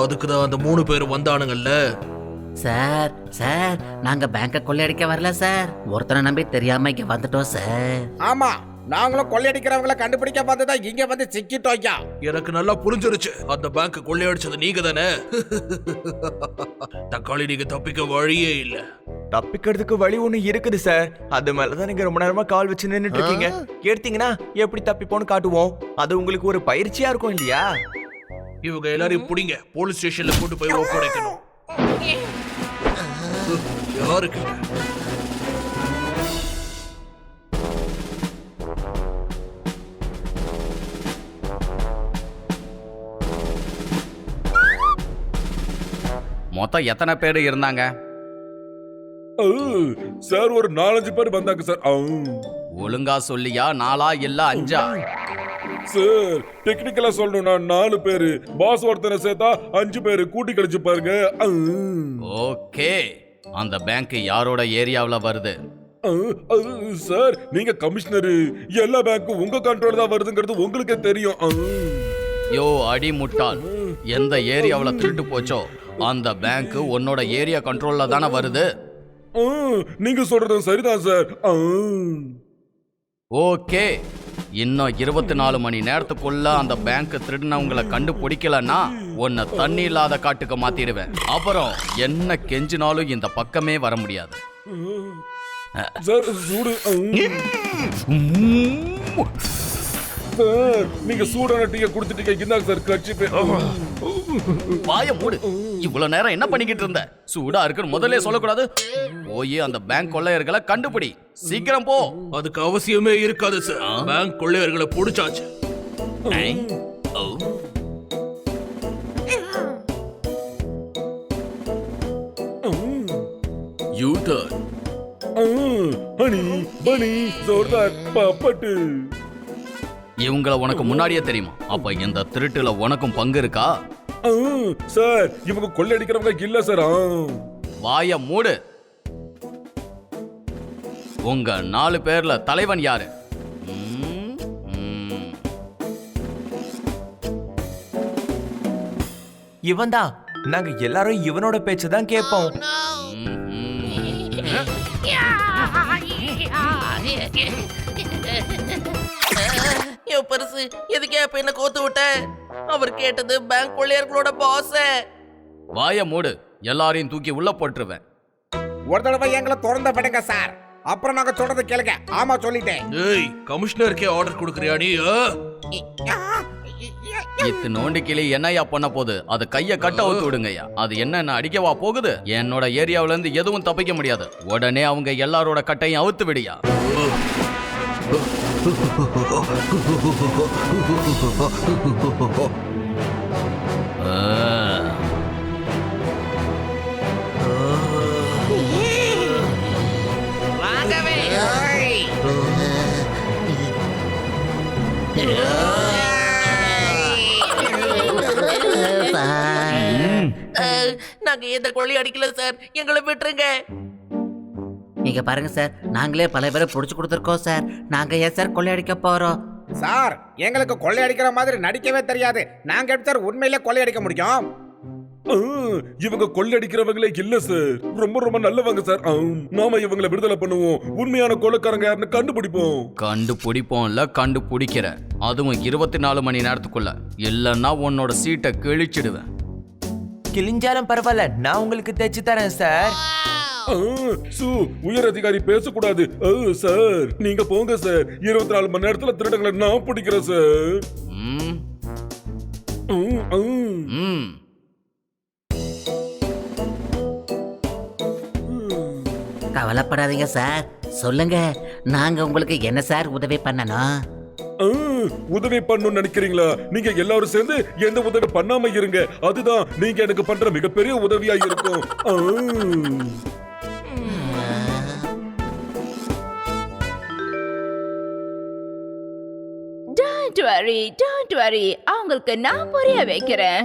அதுக்குதான் அந்த 3 பேர் வந்தானுங்கல்ல. சார் சார், நாங்க பேங்க கொள்ளையடிக்க வரல சார். ஒருத்தனை நம்பி தெரியாம இங்க வந்துட்டோம் சார். ஆமா, நாங்களும் கொள்ளையடிக்கிறவங்கள கண்டுபிடிக்க பார்த்துதான் இங்க வந்து சிக்கிட்டோம். ஐயா, எனக்கு நல்லா புரிஞ்சிருச்சு. அந்த பேங்க் கொள்ளையடிச்சது நீங்க தானே? தக்காளி, நீங்க தப்பிக்க வழியே இல்ல. தப்பிக்கிறதுக்கு வழி ஒண்ணு இருக்குது சார். அது மேலதான் நீங்க ரொம்ப நேரமா கால் வச்சு நின்னுட்டு இருக்கீங்க. எடுத்தீங்கன்னா எப்படி தப்பிப்போன்னு காட்டுவோம். அது உங்களுக்கு ஒரு பயிற்சியா இருக்கும் இல்லையா? இவங்க எல்லாரையும் புடிங்க, போலீஸ் ஸ்டேஷன்ல கொண்டு போய் ஒப்படைக்கணும். யாருக்கு? மொத்தம் எத்தனை பேர் இருந்தாங்க? சார் ஒரு 4-5 பேர் வந்தாங்க சார். ஒழுங்கா சொல்லியா, 4 இல்ல 5? சார் டெக்னிக்கலா சொல்லணும்னா 4 பேரு, பாஸ் ஒருத்தனை சேர்த்தா 5 பேரு, கூட்டி கழிச்சு பாருங்க. ஓகே, அந்த பேங்க் யாரோட ஏரியாவுல வருது? சார் நீங்க கமிஷனரு, எல்லா பேங்க்கும் உங்க கண்ட்ரோல் தான் வருதுங்கிறது உங்களுக்கே தெரியும். யோ அடி முட்டாள், எந்த ஏரியாவுல திருட்டு போச்சோ அந்த பேங்க் உன்னோட ஏரியா கண்ட்ரோல்ல தானே வருது. நீங்க சொல்றது சரிதான் சார். ஓகே, இன்னும் 24 மணி நேரத்துக்குள்ள அந்த பேங்க் திருடினவங்களை கண்டுபிடிக்கலன்னா உன்னை தண்ணி இல்லாத காட்டுக்கு மாத்திடுவேன். அப்புறம் என்ன கெஞ்சினாலும் இந்த பக்கமே வர முடியாது. சார் சூடு. சார் நீங்க சூடான டீயை குடுத்துட்டீங்க, இந்தாங்க சார் கட்சி. வாய மூடு. இவ்வளவு நேரம் என்ன பண்ணிக்கிட்டு இருந்த? சூடா இருக்குன்னு முதல்ல சொல்லக்கூடாது. போய் அந்த பேங்க் கொள்ளையர்களை கண்டுபிடி, சீக்கிரம் போ. அதுக்கு அவசியமே இருக்காது சார், பேங்க் கொள்ளையர்களை புடிச்சாச்சு. இவங்கள உனக்கு முன்னாடியே தெரியுமா? அப்ப இந்த திருட்டுல உனக்கும் பங்கு இருக்கா? சார் இவங்க கொள்ளையடிக்கிறவங்க இல்ல சார். வாய மூடு. உங்க 4 பேர்ல தலைவன் யாரு? இவன் தான். நாங்க எல்லாரும் இவனோட பேச்ச தான் கேட்போம். பெருசு எதுக்கே இப்ப என்ன கோத்து விட்ட? அவர் கேட்டது பேங்க் கொள்ளையர்களோட பாஸ். வாய மூடு, எல்லாரையும் தூக்கி உள்ள போட்டுருவேன். ஒரு தடவை எங்களை திறந்த படுங்க சார், அப்புறம் நாங்க சொல்றது கேளுங்க. ஆமா சொல்லிட்டேன். ஏய், கமிஷனருக்கே ஆர்டர் கொடுக்கறியா நீ? இத்து நோண்டி கிளி என்னையா பண்ண போகுது? அது கைய கட்ட அவுத்து விடுங்கய்யா. அது என்ன அடிக்கவா போகுது? என்னோட ஏரியாவில இருந்து எதுவும் தப்பிக்க முடியாது. உடனே அவங்க எல்லாரோட கட்டையும் அவுத்து விடியா. நாங்க எந்த கொள்ளை அடிக்கல சார், எங்களை விட்டுருங்க. நீங்க பாருங்க சார், நாங்களே பல பேரை புடிச்சு கொடுத்துருக்கோம் சார். நாங்க ஏன் சார் கொள்ளையடிக்க போறோம்? சார் எங்களுக்கு கொள்ளையடிக்கிற மாதிரி நடிக்கவே தெரியாது. நாங்க எப்படி சார் உண்மையிலே கொள்ளையடிக்க முடியும்? இவங்க கொள்ளையடிக்கிறவங்களே இல்ல சார், ரொம்ப ரொம்ப நல்லவங்க சார். நாம இவங்களை விடுதலை பண்ணுவோம், உண்மையான கொள்ளைக்காரங்க யாருன்னு கண்டுபிடிப்போம். கண்டுபிடிப்போம்ல, கண்டுபிடிக்கிற, அதுவும் 24 மணி நேரத்துக்குள்ள. இல்லன்னா உன்னோட சீட்டை கிழிச்சிடுவேன். கிழிஞ்சாலும் பரவாயில்ல, நான் உங்களுக்கு தைச்சு தரேன் சார். உயர் அதிகாரி பேசக்கூடாது சார். நீங்க போங்க சார், 24 மணி நேரத்துல திருடங்களை நான் பிடிக்கிறேன் சார். கவலைப்படாதீங்க சார், சொல்லுங்க, நாங்க உங்களுக்கு என்ன சார் உதவி பண்ணணும்? உதவி பண்ணணும்னு நினைக்கிறீங்களா? நீங்க எல்லாரும் சேர்ந்து எந்த உதவி பண்ணாம இருங்க, அதுதான் நீங்க எனக்கு பண்ற மிகப்பெரிய உதவியா இருக்கும். Don't worry, அவங்களுக்கு நான் புரிய வைக்கிறேன்.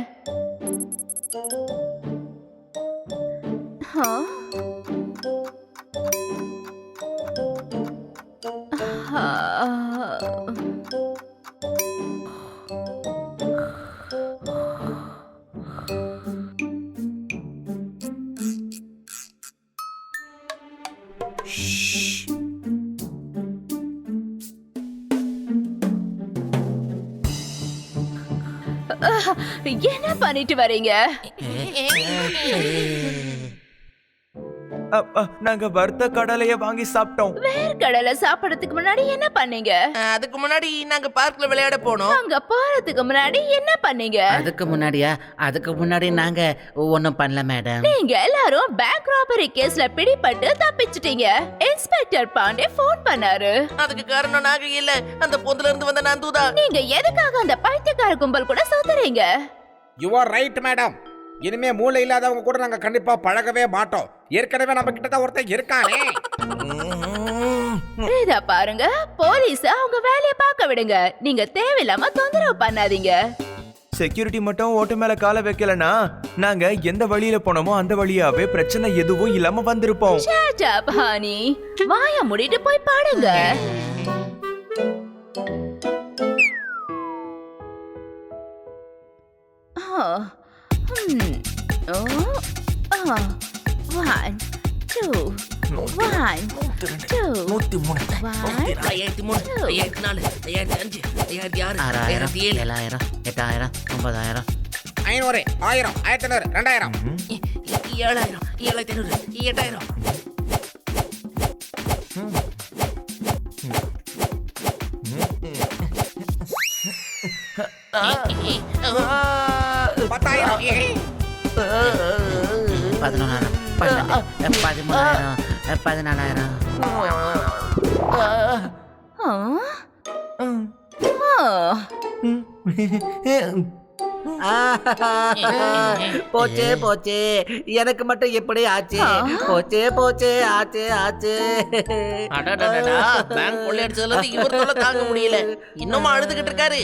என்ன பண்ணிட்டு வரீங்க? நாங்க வறுத்த கடலைய வாங்கி சாப்பிட்டோம். வேர்க்கடலை சாப்பிடறதுக்கு முன்னாடி என்ன பண்ணீங்க? அதுக்கு முன்னாடி நாங்க பார்க்ல விளையாட போனோம். அங்க போறதுக்கு முன்னாடி என்ன பண்ணீங்க? அதுக்கு முன்னாடியா? அதுக்கு முன்னாடி நாங்க ஒண்ணும் பண்ணல மேடம். நீங்க எல்லாரும் பேங்க் ராபரி கேஸ்ல பிடிபட்டு தப்பிச்சிட்டீங்க. இன்ஸ்பெக்டர் பாண்டே போன் பண்ணாரு. அதுக்கு காரணம் நாங்க இல்ல, அந்த பொந்துல இருந்து வந்த நந்துதான். நீங்க எதுக்காக அந்த பைத்தியக்கார கும்பல் கூட சுத்துறீங்க? You are right madam. இனிமே மூளை இல்லாதவங்க கூட நாங்க கண்டிப்பா பழகவே மாட்டோம். ஏற்கனவே நம்ம கிட்ட தான் ஒருத்தன் இருக்கானே. இத பாருங்க, போலீஸ அவங்க வேலைய பார்க்க விடுங்க. நீங்க தேவையில்லாம தொந்தரவு பண்ணாதீங்க. செக்யூரிட்டி மட்டும் ஓட்டு மேல கால வைக்கலனா நாங்க எந்த வழியில போனோமோ அந்த வழியாவே பிரச்சனை எதுவும் இல்லாம வந்திருப்போம். Shut up, honey. வாய மூடிட்டு போய் பாடுங்க. One, two, 53, 54, 55, 56, 6000, 7000, 8000, 9000, 500, 1000, 1500, 2000, 7000, 7500, 8000. பதினொன்னாயிரம், 13,000, 14,000. போச்சே போச்சே, எனக்கு மட்டும் எப்படி ஆச்சு? போச்சே போச்சே, ஆச்சு ஆச்சு. பேங்க் கொள்ளையடிச்சதுல இருந்து இவர் தொல்லை தாங்க முடியல. இன்னும் அழுதுகிட்டு இருக்காரு.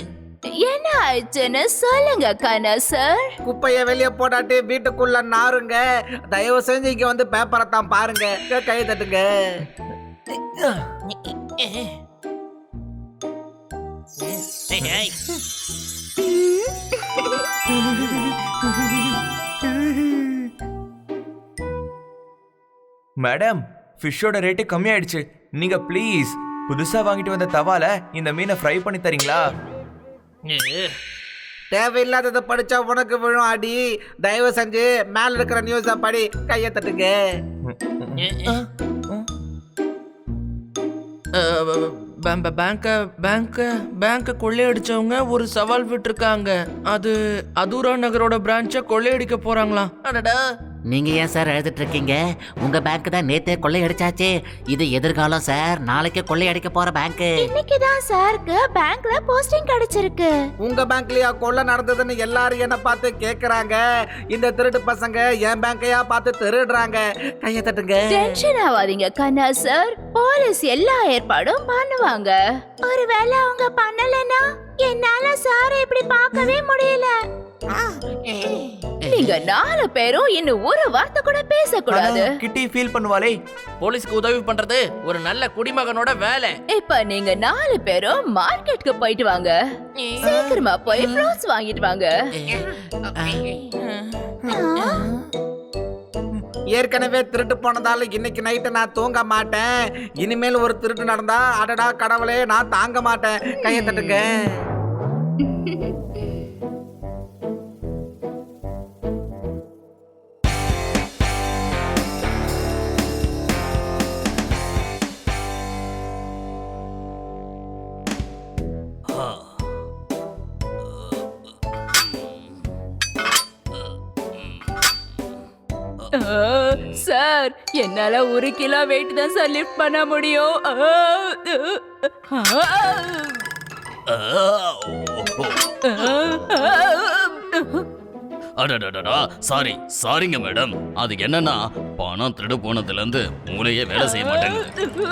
என்ன ஆயிடுச்சுன்னு சொல்லுங்க கண்ணா சார். குப்பைய வெளிய போடாட்டி வீட்டுக்குள்ள நாருங்க. தயவு செஞ்சு இங்க வந்து பேப்பரை தான் பாருங்க. கை தட்டுங்க. மேடம், ஃபிஷ்ஷோட ரேட்டு கம்மியாயிடுச்சு. நீங்க ப்ளீஸ் புதுசா வாங்கிட்டு வந்த தவால இந்த மீனை ஃப்ரை பண்ணி தரீங்களா? தேவையில்லாததை படிச்சா உனக்கு விழும் அடி. தயவு செஞ்சு மேல இருக்கிற நியூஸ படி. கைய தட்டுங்க. பேங்க கொள்ளையடிச்சவங்க ஒரு சவால் விட்டுருக்காங்க. அது அதூரா நகரோட பிரான்ச்ச கொள்ளையடிக்க போறாங்களாம். அடடா, நீங்க ஏன் சார் எழுதிட்டு இருக்கீங்க? உங்க பேங்க் தான் நேத்தே கொள்ளையடிச்சாச்சு. இது எதிர்காலம் சார், நாளைக்கு கொள்ளையடிக்க போற பேங்க். இன்னைக்குதான் சாருக்கு பேங்க்ல போஸ்டிங் கிடைச்சிருக்கு. உங்க பேங்க்லயா கொள்ளை நடந்ததுன்னு எல்லாரும் என்ன பார்த்து கேக்குறாங்க. இந்த திருட்டு பசங்க என் பேங்கையா பார்த்து திருடுறாங்க. கைய தட்டுங்க. டென்ஷன் ஆகாதீங்க கண்ணா சார். போலீஸ் எல்லா ஏற்பாடும் பண்ணுவாங்க. ஒருவேளை அவங்க பண்ணலனா என்னால சாரை இப்படி பார்க்கவே முடியல. நீங்க 4 பேரும் இன்னும் ஒரு வார்த்தை கூட பேசக்கூடாது. கிட்டி ஃபீல் பண்ணுவாளே. போலீஸ்க்கு உதவி பண்றது ஒரு நல்ல குடிமகனோட வேலை. இப்ப நீங்க 4 பேரும் மார்க்கெட்டுக்கு போயிட்டு வாங்க. சீக்கிரமா போய் ஃப்ரூட்ஸ் வாங்கிட்டு வாங்க. ஏற்கனவே திருட்டு போனதால இன்னைக்கு நைட்டு நான் தூங்க மாட்டேன். இனிமேல் ஒரு திருட்டு நடந்தா அடடா கடவுளே நான் தாங்க மாட்டேன். கைய தட்டுங்க. சார், என்னால 1 கிலோ வெயிட் தான் சார் லிஃப்ட் பண்ண முடியும். அடடடடா, சாரிங்க மேடம். அது என்னன்னா பணம் திருடு போனதுல இருந்து மூளையே வேலை செய்ய மாட்டேங்குது.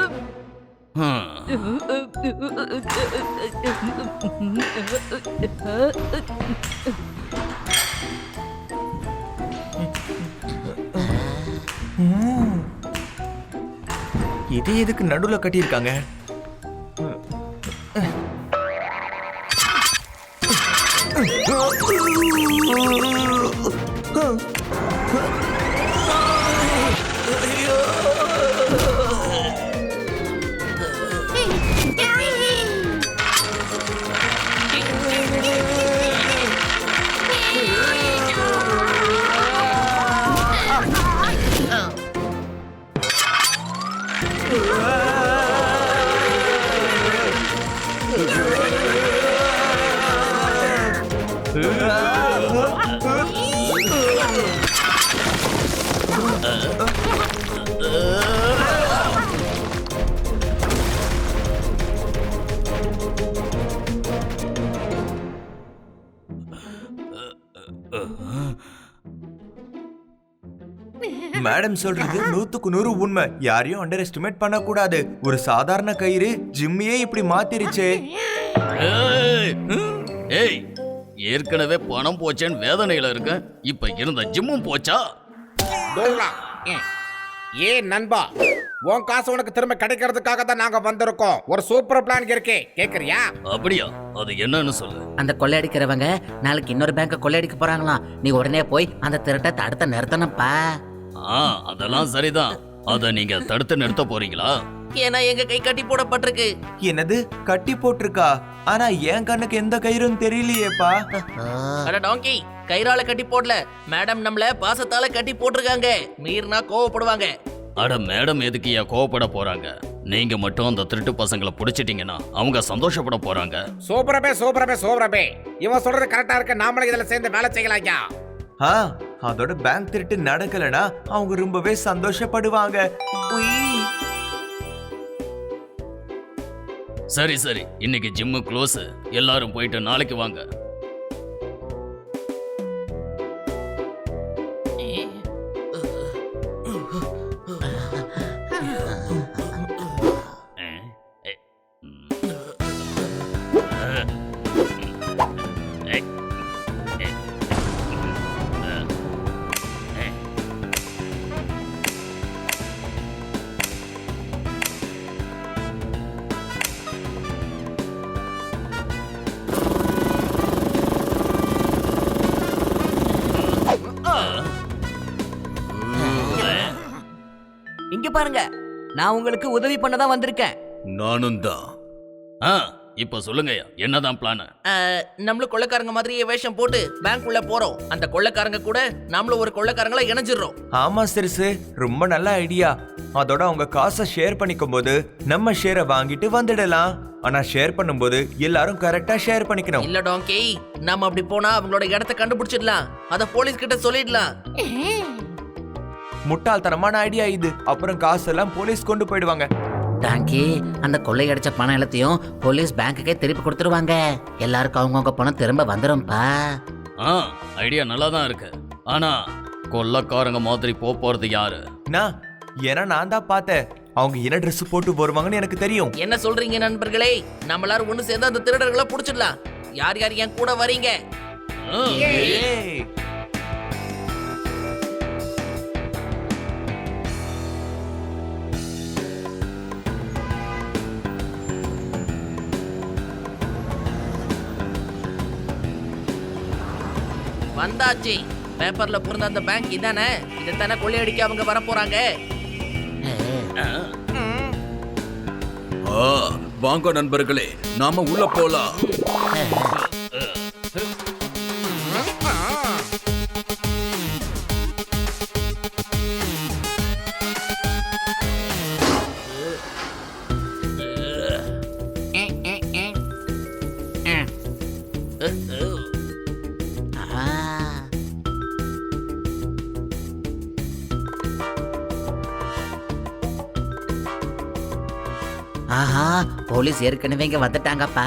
இது எதுக்கு நடுவுல கட்டியிருக்காங்க? மேடம் சொல்றது 100% உண்மை. யாரையும் அண்டர் எஸ்டிமேட் பண்ண கூடாது. ஒரு சாதாரண கயிறு ஜிம்மியே இப்படி மாத்திருச்சே. ஏய், ஏற்கனவே பணம் போச்சேன்னு வேதனையில இருக்க, இப்ப இருந்த ஜிம்மும் போச்சா? ஏ நண்பா, உன் காசு உனக்கு திரும்ப கிடைக்கிறதுக்காக தான் நாங்க வந்திருக்கோம். ஒரு சூப்பர் பிளான் இருக்கே, கேக்குறியா? அப்படியா? அது என்னன்னு சொல்லு. அந்த கொள்ளையடிக்கிறவங்க நாளைக்கு இன்னொரு பேங்க கொள்ளையடிக்க போறாங்களாம். நீ உடனே போய் அந்த திருட்டை தடுத்த நிறுத்தணும்ப்பா. அதெல்லாம் சரிதான். அத நீங்க தடுத்து நிறுத்த போறீங்களா? ஏன்னா எங்க கை கட்டி போடப்பட்டிருக்கு. என்னது கட்டி போட்டிருக்கா? ஆனா என் கண்ணுக்கு எந்த கயிறும் தெரியலையேப்பா. அட டாங்கி, கயிறால கட்டி போடல, மேடம் நம்மள பாசத்தால கட்டி போட்டிருக்காங்க. மீறினா கோவப்படுவாங்க. அட மேடம் எதுக்கு கோவப்பட போறாங்க? நீங்க மட்டும் அந்த திருட்டு பசங்களை புடிச்சிட்டீங்கன்னா அவங்க சந்தோஷப்பட போறாங்க. சூப்பரபே. இவன் சொல்றது கரெக்டா இருக்கு. நாமளே இதுல சேர்ந்து வேலை செய்யலாம்யா. அதோட பேங்க் திருட்டு நடக்கலனா அவங்க ரொம்பவே சந்தோஷப்படுவாங்க. சரி, இன்னைக்கு ஜிம்மு க்ளோஸ். எல்லாரும் போயிட்டு நாளைக்கு வாங்க. இங்க பாருங்க, நான் உங்களுக்கு உதவி பண்ணதான் வந்திருக்கேன். நானும் தான். இப்ப சொல்லுங்க, என்னதான் பிளான்? நம்மளும் கொள்ளைக்காரங்க மாதிரியே வேஷம் போட்டு பேங்க் உள்ள போறோம். அந்த கொள்ளைக்காரங்க கூட நாமளும் ஒரு கொள்ளைக்காரங்களா இணைஞ்சிடறோம். ஆமா சிறுசு, ரொம்ப நல்ல ஐடியா. அதோட அவங்க காசை ஷேர் பண்ணிக்கும் போது நம்ம ஷேரை வாங்கிட்டு வந்துடலாம். ஆனா ஷேர் பண்ணும்போது எல்லாரும் கரெக்டா ஷேர் பண்ணிக்கணும். இல்ல டாங்கி, நாம அப்படி போனா அவங்களோட இடத்தை கண்டுபிடிச்சிடலாம். அத போலீஸ் கிட்ட சொல்லிடலாம். முட்டாள்தனமான ஐடியா இது. அப்புறம் காசெல்லாம் போலீஸ் கொண்டு போயிடுவாங்க. டாங்கி, அந்த கொள்ளையடிச்ச பணம் எல்லாத்தையும் போலீஸ் பேங்க்குக்கே திருப்பி கொடுத்துருவாங்க. எல்லாருக்கும் அவங்கவுங்க பணம் திரும்ப வந்துரும்பா. ஐடியா நல்லா தான் இருக்கு. ஆனா கொள்ளைக்காரங்க மாதிரி போறது யாரு? நான் தான் பார்த்தேன். அவங்க என்ன ட்ரெஸ் போட்டு வருவாங்கன்னு எனக்கு தெரியும். என்ன சொல்றீங்க நண்பர்களே? நம்ம எல்லாரும் ஒண்ணு சேர்ந்து அந்த திருடர்களை புடிச்சிடலாம். யார் யார் என் கூட வரீங்க? வந்தாச்சு. பேப்பர்ல பிறந்த அந்த பேங்க் இதானே? இதைத்தானே கொள்ளையடிக்க அவங்க வர போறாங்க. வாங்க நண்பர்களே, நாம உள்ள போலாம். ஆஹா, போலீஸ் ஏற்கனவே இங்க வந்துட்டாங்கப்பா.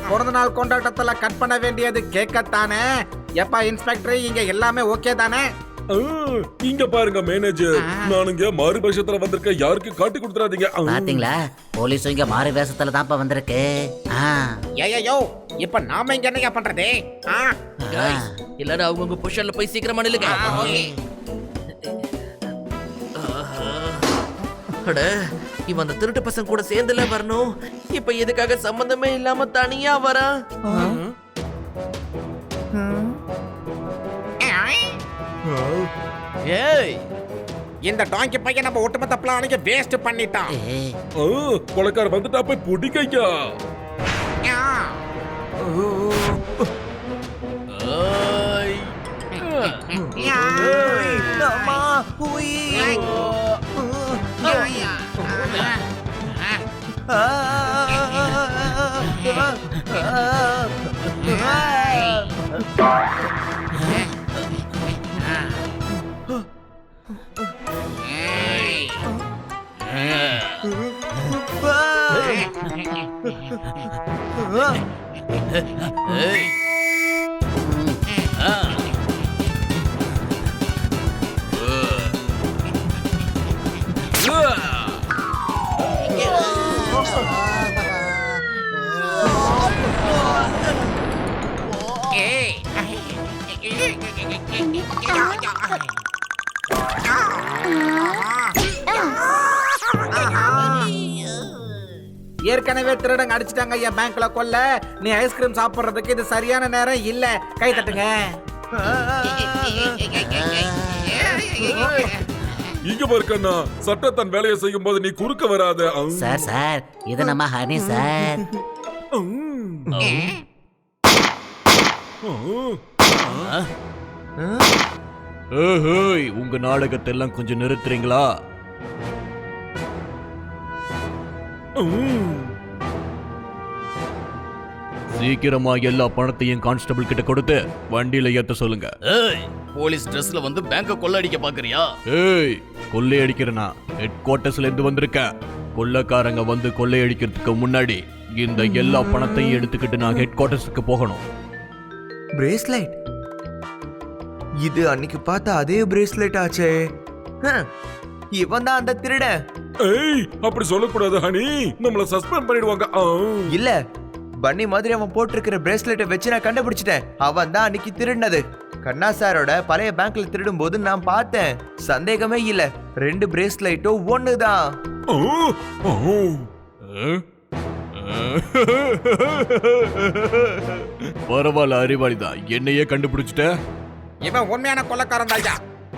பிறந்த நாள் கொண்டாட்டத்துல கட் பண்ண வேண்டியது கேட்கத்தானே? எப்பா இன்ஸ்பெக்டர், இங்க எல்லாமே ஓகே தானே? இங்க பாருங்க மேனேஜர், நான் இங்க மாறு வேஷத்துல வந்திருக்கேன். யாருக்கு காட்டி கொடுத்துறாதீங்க. பாத்தீங்களா, போலீஸும் இங்க மாறு வேஷத்துல தான்ப்பா வந்திருக்கு. ஏயோ, இப்ப நாம இங்க என்னங்க பண்றது? எல்லாரும் அவங்கவுங்க பொசிஷன்ல போய் சீக்கிரமா நில்லுங்க. அட, இவன் அந்த திருட்டு பசங்க கூட சேர்ந்துல வரணும். இப்ப எதுக்காக சம்பந்தமே இல்லாம தனியா வரான்? ஏய், இந்த டாங்கி பையன் நம்ம ஒட்டுமொத்த பிளானிங்க வேஸ்ட் பண்ணிட்டான். கொலைக்கார வந்துட்டா, போய் பிடிக்கையா. ஏற்கனவே திருடங்க அடிச்சிட்டாங்க என் பேங்க்ல கொள்ள. நீ ஐஸ்கிரீம் சாப்பிடுறதுக்கு இது சரியான நேரம் இல்ல. கை தட்டுங்க. இங்க பாரு கண்ணா, சட்ட தன் வேலையை செய்யும் போது நீ குறுக்க வராத. சார் சார் இது நம்ம ஹனி சார். ஏய், உங்க நாடகத்தை எல்லாம் கொஞ்சம் நிறுத்துறீங்களா? சீக்கிரமா எல்லா பணத்தையும் கான்ஸ்டபிள் கிட்ட கொடுத்து வண்டியில ஏத்த சொல்லுங்க. ஏய், போலீஸ் ட்ரெஸ்ல வந்து பேங்க கொள்ளடிக்க பாக்குறியா? ஏய், கொள்ளையடிக்கிறனா ஹெட் குவார்ட்டர்ஸ்ல இருந்து வந்திருக்கேன். கொள்ளைக்காரங்க வந்து கொள்ளையடிக்கிறதுக்கு முன்னாடி இந்த எல்லா பணத்தையும் எடுத்துக்கிட்டு நான் ஹெட் குவார்ட்டர்ஸ்க்கு போகணும். பிரேஸ்லைட், இது அன்னைக்கு பார்த்த அதே பிரேஸ்லைட் ஆச்சே. இவன் தான் அந்த திருடன். ஏய், அப்படி சொல்லக்கூடாது ஹனி, நம்மள சஸ்பெண்ட் பண்ணிடுவாங்க. இல்ல, பன்னி மாதிரி அவன் போட்டிருக்கிற பிரேஸ்லெட்டை வச்சு நான் கண்டுபிடிச்சிட்டேன். அவன் தான் அன்னைக்கு திருடினது. கண்ணா சாரோட பழைய பேங்க்ல திருடும் போது நான் பார்த்தேன். சந்தேகமே இல்ல, 2 பிரேஸ்லைட்டும் ஒண்ணுதான். பரவாயில்ல, அறிவாளிதான், என்னையே கண்டுபிடிச்சிட்ட. இவன் உண்மையான கொள்ளக்காரன் ஐயா.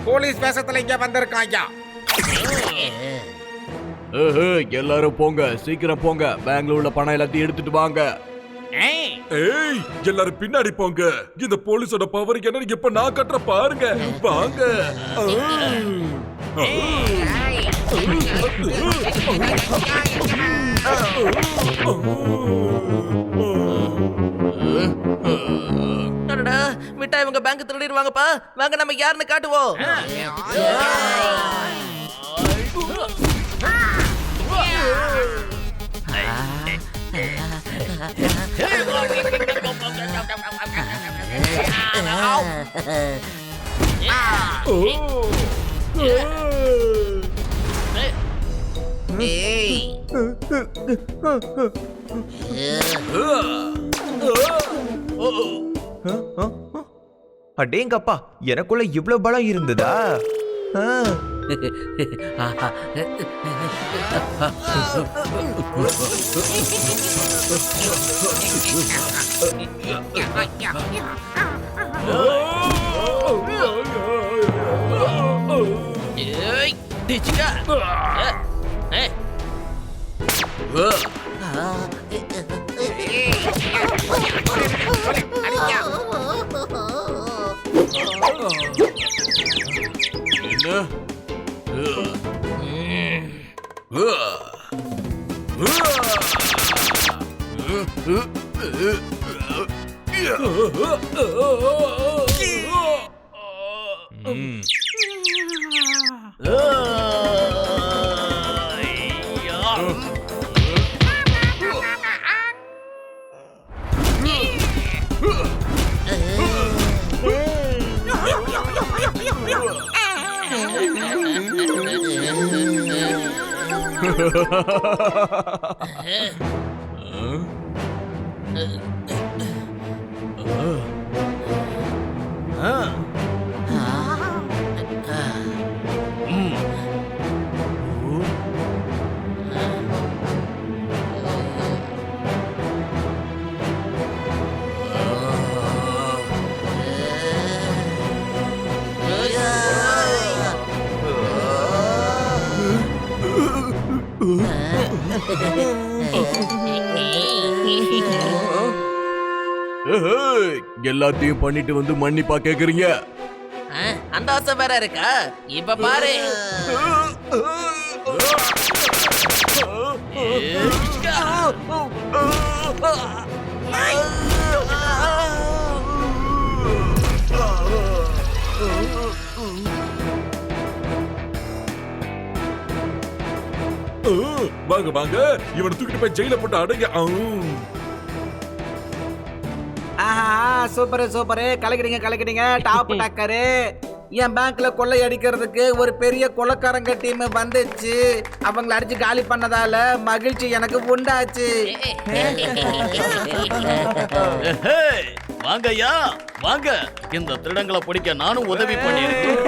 போலீஸ் வேஷத்துல இங்க வந்திருக்கான் ஐயா. எல்லாரும் போங்க, சீக்கிரம் போங்க, பேங்க்ல உள்ள பணம் எல்லாத்தையும் எடுத்துட்டு வாங்க. ஏய், எல்லாரும் பின்னாடி போங்க. இந்த போலீஸோட பவர் என்ன இப்ப நான் கட்டுற பாருங்க. வாங்க. விட்டா இவங்க பேங்க் திருடிடுவாங்கப்பா. வாங்க நம்ம யாருன்னு காட்டுவோம். அடேங்கப்பா, எனக்குள்ள இவ்வளவு பலம் இருந்ததா? எல்லாத்தையும் பண்ணிட்டு வந்து மன்னிப்பா கேக்குறீங்க? அந்த ஆசை வேற இருக்கா? இப்ப பாரு. வாங்க வாங்க, இவனை தூக்கிட்டு போய் ஜெயில போட்டு அடைங்க. சூப்பர் சூப்பர், கலக்கிட்டீங்க டாப் டக்கரு. என் பேங்க்ல கொள்ளை அடிக்கிறதுக்கு ஒரு பெரிய கொள்ளைக்காரங்க டீம் வந்துச்சு. அவங்களை அடிச்சு காலி பண்ணதால மகிழ்ச்சி எனக்கு உண்டாச்சு. வாங்கய்யா வாங்க, இந்த திருடங்களை பிடிக்க நானும் உதவி பண்ணியிருக்கேன்.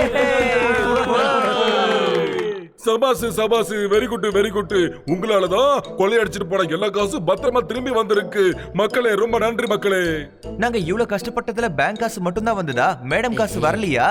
சபாசு சபாசு, வெரி குட் வெரி குட். உங்களாலதான் கொள்ளையடிச்சிட்டு போன எல்லா காசும் பத்திரமா திரும்பி வந்திருக்கு. மக்களே ரொம்ப நன்றி மக்களே. நாங்க இவ்வளவு கஷ்டப்பட்டதுல பேங்க் காசு மட்டும் தான் வந்ததா? மேடம் காசு வரலையா?